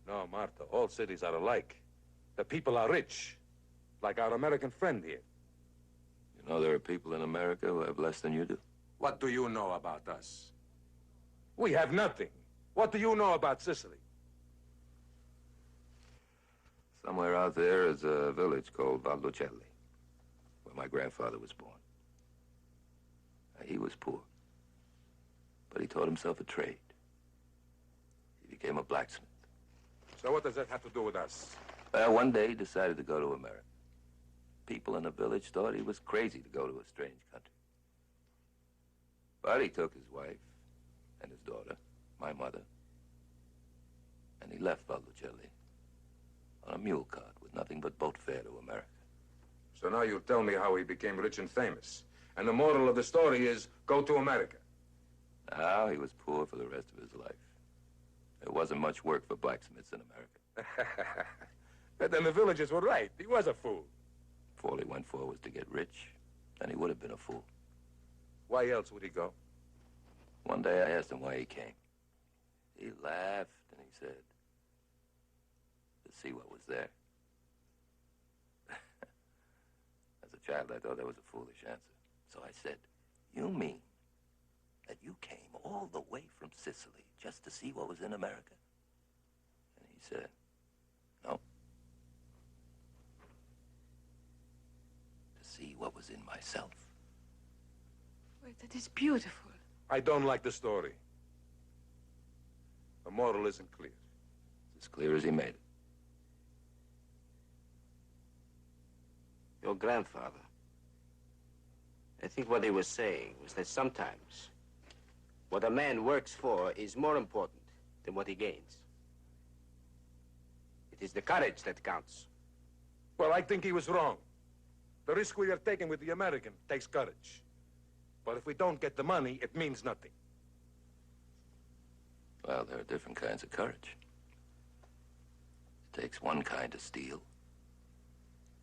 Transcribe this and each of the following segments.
No, Martha, all cities are alike. The people are rich, like our American friend here. You know there are people in America who have less than you do? What do you know about us? We have nothing. What do you know about Sicily? Somewhere out there is a village called Valdocelli, where my grandfather was born. He was poor, but he taught himself a trade. He became a blacksmith. So what does that have to do with us? Well, one day he decided to go to America. People in the village thought he was crazy to go to a strange country. But he took his wife and his daughter, my mother, and he left Valdocelli on a mule cart with nothing but boat fare to America. So now you'll tell me how he became rich and famous. And the moral of the story is, go to America. Now he was poor for the rest of his life. There wasn't much work for blacksmiths in America. But then the villagers were right. He was a fool. If all he went for was to get rich, then he would have been a fool. Why else would he go? One day I asked him why he came. He laughed and he said, to see what was there. As a child, I thought that was a foolish answer. So I said, you mean that you came all the way from Sicily just to see what was in America? And he said, no. To see what was in myself. Wait, that is beautiful. I don't like the story. The moral isn't clear. It's as clear as he made it. Your grandfather, I think what he was saying was that sometimes what a man works for is more important than what he gains. It is the courage that counts. Well, I think he was wrong. The risk we are taking with the American takes courage. But if we don't get the money, it means nothing. Well, there are different kinds of courage. It takes one kind to steal,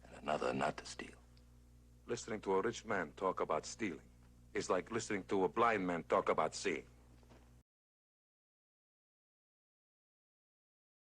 and another not to steal. Listening to a rich man talk about stealing is like listening to a blind man talk about seeing.